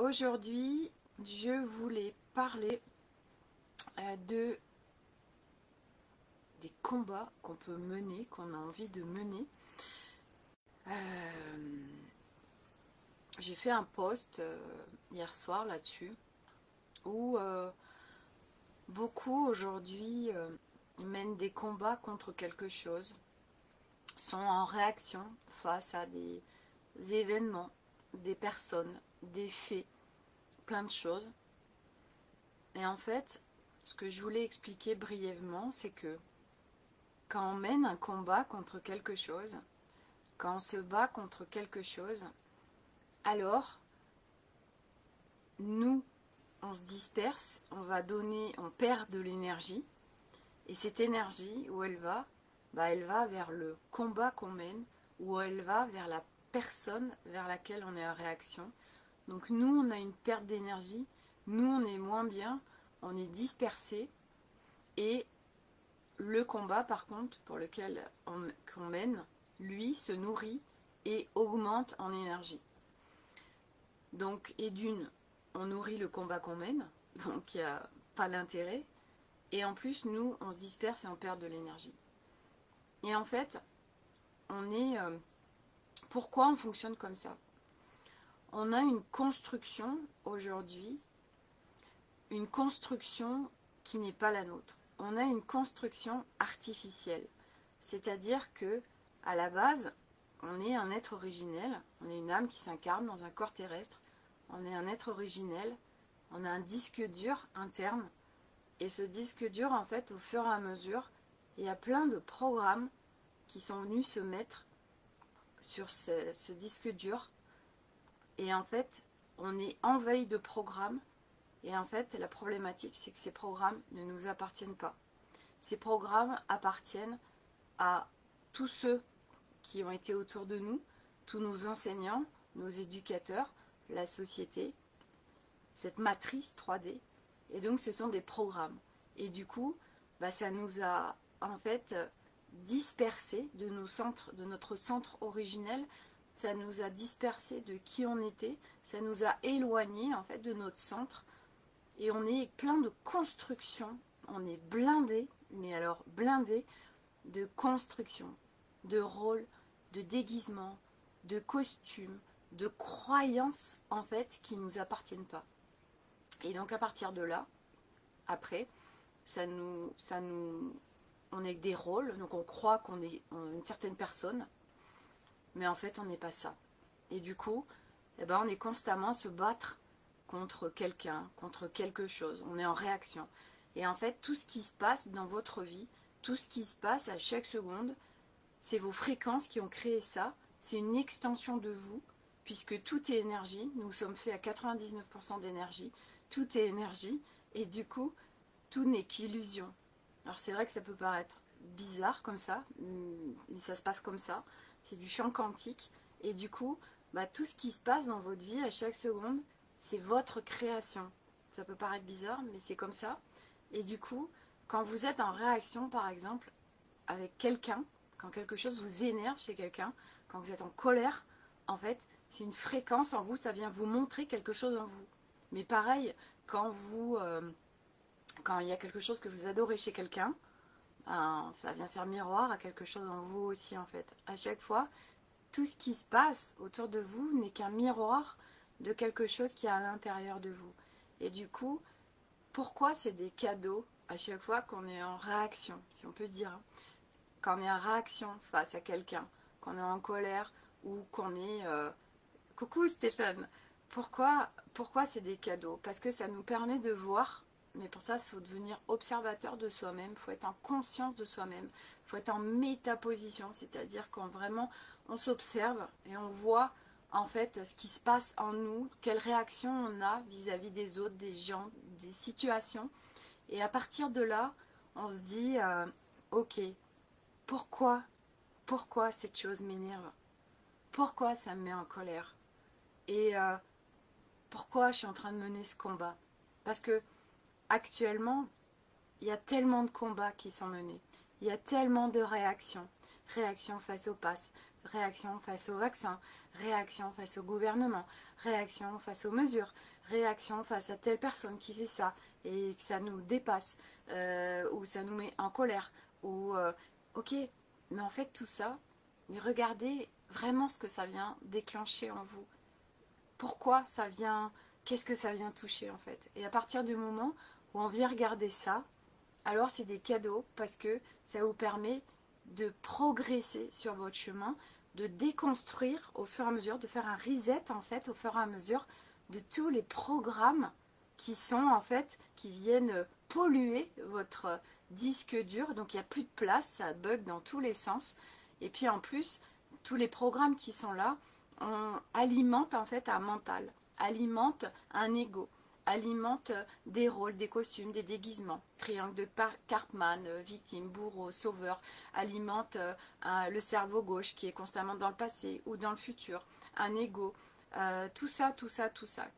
Aujourd'hui, je voulais parler des combats qu'on peut mener, qu'on a envie de mener. J'ai fait un post hier soir là-dessus, où beaucoup aujourd'hui mènent des combats contre quelque chose, sont en réaction face à des événements, des personnes, des faits, plein de choses. Et en fait, ce que je voulais expliquer brièvement, c'est que quand on mène un combat contre quelque chose, quand on se bat contre quelque chose, alors nous, on se disperse, on perd de l'énergie. Et cette énergie, où elle va? Elle va vers le combat qu'on mène, ou elle va vers la personne vers laquelle on est en réaction. Donc nous, on a une perte d'énergie, nous, on est moins bien, on est dispersé, et le combat, par contre, pour lequel qu'on mène, lui, se nourrit et augmente en énergie. Donc, et d'une, on nourrit le combat qu'on mène, donc il n'y a pas l'intérêt, et en plus, nous, on se disperse et on perd de l'énergie. Et en fait, pourquoi on fonctionne comme ça? On a une construction aujourd'hui, une construction qui n'est pas la nôtre. On a une construction artificielle. C'est-à-dire que, à la base, on est un être originel, on est une âme qui s'incarne dans un corps terrestre, on est un être originel, on a un disque dur interne, et ce disque dur, en fait, au fur et à mesure, il y a plein de programmes qui sont venus se mettre sur ce disque dur. Et en fait, on est envahi de programmes. Et en fait, la problématique, c'est que ces programmes ne nous appartiennent pas. Ces programmes appartiennent à tous ceux qui ont été autour de nous, tous nos enseignants, nos éducateurs, la société, cette matrice 3D. Et donc, ce sont des programmes. Et du coup, ça nous a en fait dispersés de notre centre originel. Ça nous a dispersés de qui on était. Ça nous a éloignés en fait de notre centre. Et on est plein de construction. On est blindé, mais alors blindé de construction, de rôles, de déguisements, de costumes, de croyances en fait qui ne nous appartiennent pas. Et donc à partir de là, après, on est des rôles, donc on croit qu'on est une certaine personne, mais en fait on n'est pas ça. Et du coup, on est constamment à se battre contre quelqu'un, contre quelque chose. On est en réaction. Et en fait, tout ce qui se passe dans votre vie, tout ce qui se passe à chaque seconde, c'est vos fréquences qui ont créé ça. C'est une extension de vous, puisque tout est énergie. Nous sommes faits à 99% d'énergie. Tout est énergie. Et du coup, tout n'est qu'illusion. Alors c'est vrai que ça peut paraître bizarre comme ça, mais ça se passe comme ça. C'est du champ quantique. Et du coup, tout ce qui se passe dans votre vie à chaque seconde, c'est votre création. Ça peut paraître bizarre, mais c'est comme ça. Et du coup, quand vous êtes en réaction, par exemple, avec quelqu'un, quand quelque chose vous énerve chez quelqu'un, quand vous êtes en colère, en fait, c'est une fréquence en vous, ça vient vous montrer quelque chose en vous. Mais pareil, quand il y a quelque chose que vous adorez chez quelqu'un, ça vient faire miroir à quelque chose en vous aussi, en fait. À chaque fois, tout ce qui se passe autour de vous n'est qu'un miroir de quelque chose qui est à l'intérieur de vous. Et du coup, pourquoi c'est des cadeaux à chaque fois qu'on est en réaction, si on peut dire, quand on est en réaction face à quelqu'un, qu'on est en colère ou qu'on est... Coucou Stéphane, pourquoi c'est des cadeaux? Parce que ça nous permet de voir, mais pour ça, il faut devenir observateur de soi-même, il faut être en conscience de soi-même, il faut être en métaposition, c'est-à-dire quand vraiment on s'observe et on voit en fait ce qui se passe en nous, quelle réaction on a vis-à-vis des autres, des gens, des situations. Et à partir de là, on se dit, ok, pourquoi cette chose m'énerve? Pourquoi ça me met en colère? Et pourquoi je suis en train de mener ce combat? Parce que actuellement, il y a tellement de combats qui sont menés. Il y a tellement de réactions. Réactions face au pass, réaction face au vaccin, réaction face au gouvernement, réaction face aux mesures, réaction face à telle personne qui fait ça et que ça nous dépasse, ou ça nous met en colère, ou ok, mais en fait tout ça, mais regardez vraiment ce que ça vient déclencher en vous. Pourquoi ça vient, qu'est-ce que ça vient toucher en fait. Et à partir du moment où on vient regarder ça, alors c'est des cadeaux parce que ça vous permet de progresser sur votre chemin, de déconstruire au fur et à mesure, de faire un reset en fait au fur et à mesure de tous les programmes qui sont en fait, qui viennent polluer votre disque dur. Donc il n'y a plus de place, ça bug dans tous les sens. Et puis en plus, tous les programmes qui sont là, on alimente en fait un mental, alimente un ego, alimente des rôles, des costumes, des déguisements, triangle de Cartman, victime, bourreau, sauveur, alimente le cerveau gauche qui est constamment dans le passé ou dans le futur, un ego, tout ça,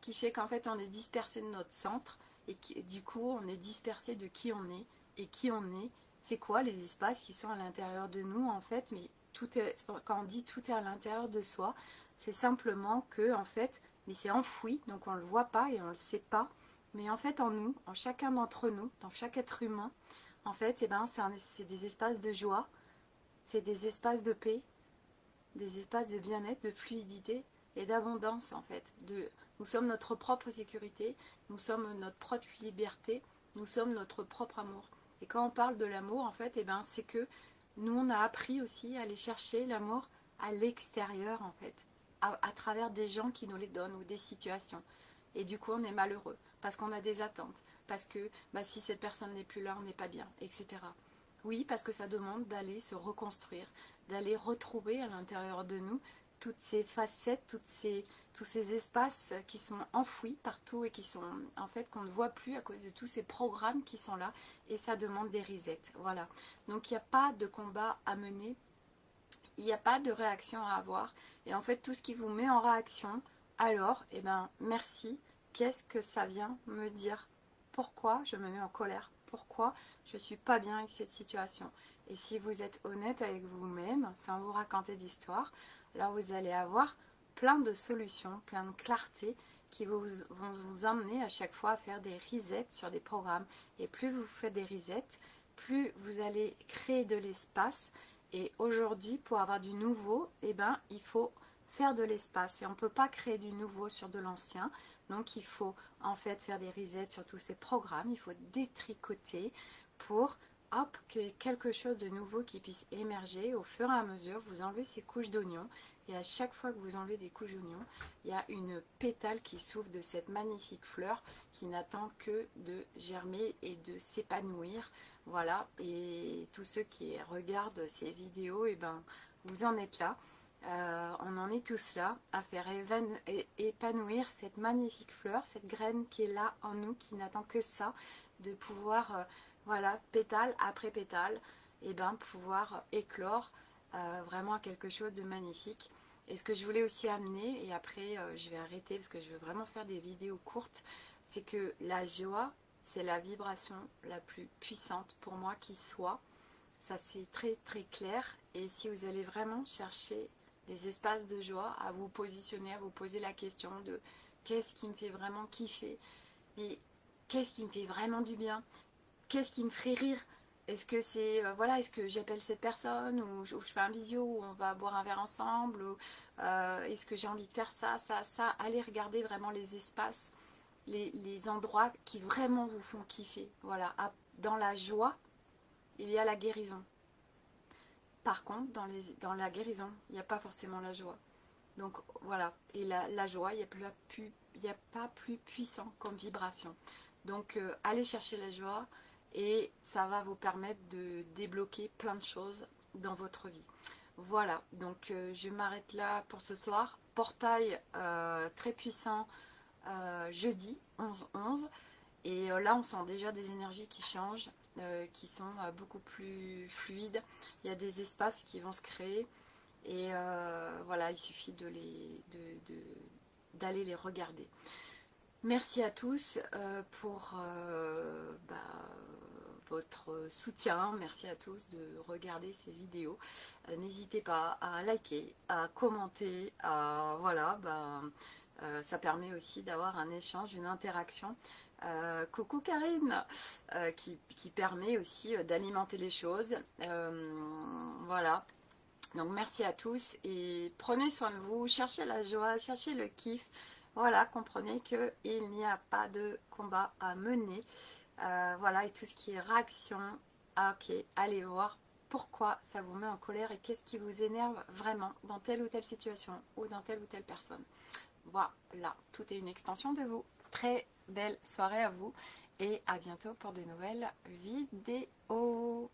qui fait qu'en fait on est dispersé de notre centre et du coup on est dispersé de qui on est, et qui on est, c'est quoi les espaces qui sont à l'intérieur de nous en fait, mais tout est, quand on dit tout est à l'intérieur de soi, c'est simplement que en fait, mais c'est enfoui, donc on ne le voit pas et on ne le sait pas, mais en fait en nous, en chacun d'entre nous, dans chaque être humain, en fait, c'est des espaces de joie, c'est des espaces de paix, des espaces de bien-être, de fluidité et d'abondance en fait. Nous sommes notre propre sécurité, nous sommes notre propre liberté, nous sommes notre propre amour. Et quand on parle de l'amour, en fait, c'est que nous, on a appris aussi à aller chercher l'amour à l'extérieur, en fait, à travers des gens qui nous les donnent ou des situations. Et du coup, on est malheureux parce qu'on a des attentes, parce que si cette personne n'est plus là, on n'est pas bien, etc. Oui, parce que ça demande d'aller se reconstruire, d'aller retrouver à l'intérieur de nous toutes ces facettes, tous ces espaces qui sont enfouis partout et qui sont en fait qu'on ne voit plus à cause de tous ces programmes qui sont là, et ça demande des resets. Voilà. Donc il n'y a pas de combat à mener, il n'y a pas de réaction à avoir, et en fait tout ce qui vous met en réaction, alors merci. Qu'est-ce que ça vient me dire? Pourquoi je me mets en colère? Pourquoi je suis pas bien avec cette situation? Et si vous êtes honnête avec vous-même, sans vous raconter d'histoire, là vous allez avoir plein de solutions, plein de clarté qui vont vous emmener à chaque fois à faire des resets sur des programmes. Et plus vous faites des resets, plus vous allez créer de l'espace. Et aujourd'hui, pour avoir du nouveau, il faut faire de l'espace. Et on ne peut pas créer du nouveau sur de l'ancien. Donc il faut en fait faire des resets sur tous ces programmes. Il faut détricoter pour qu'il y ait quelque chose de nouveau qui puisse émerger au fur et à mesure. Vous enlevez ces couches d'oignons. Et à chaque fois que vous enlevez des couches d'oignons, il y a une pétale qui s'ouvre de cette magnifique fleur qui n'attend que de germer et de s'épanouir. Voilà, et tous ceux qui regardent ces vidéos, vous en êtes là. On en est tous là à faire épanouir cette magnifique fleur, cette graine qui est là en nous, qui n'attend que ça, de pouvoir, pétale après pétale, pouvoir éclore vraiment quelque chose de magnifique. Et ce que je voulais aussi amener, et après je vais arrêter parce que je veux vraiment faire des vidéos courtes, c'est que la joie, c'est la vibration la plus puissante pour moi qui soit. Ça c'est très très clair. Et si vous allez vraiment chercher des espaces de joie, à vous positionner, à vous poser la question de qu'est-ce qui me fait vraiment kiffer, et qu'est-ce qui me fait vraiment du bien, qu'est-ce qui me ferait rire. Est-ce que c'est, est-ce que j'appelle cette personne, ou je fais un visio, ou on va boire un verre ensemble, ou est-ce que j'ai envie de faire ça. Allez regarder vraiment les espaces, les endroits qui vraiment vous font kiffer. Voilà, dans la joie, il y a la guérison. Par contre, dans la guérison, il n'y a pas forcément la joie. Donc voilà, et la joie, il n'y a pas plus puissant comme vibration. Donc allez chercher la joie, et ça va vous permettre de débloquer plein de choses dans votre vie. Voilà, donc je m'arrête là pour ce soir. Portail très puissant jeudi 11-11. Et là on sent déjà des énergies qui changent, qui sont beaucoup plus fluides. Il y a des espaces qui vont se créer. Et il suffit d'aller les regarder. Merci à tous pour votre soutien. Merci à tous de regarder ces vidéos. N'hésitez pas à liker, à commenter, à Ça permet aussi d'avoir un échange, une interaction. Coucou Karine, qui permet aussi d'alimenter les choses. Voilà. Donc merci à tous et prenez soin de vous, cherchez la joie, cherchez le kiff. Voilà, comprenez qu'il n'y a pas de combat à mener. Voilà, et tout ce qui est réaction, ok, allez voir pourquoi ça vous met en colère et qu'est-ce qui vous énerve vraiment dans telle ou telle situation ou dans telle ou telle personne. Voilà, tout est une extension de vous. Très belle soirée à vous et à bientôt pour de nouvelles vidéos.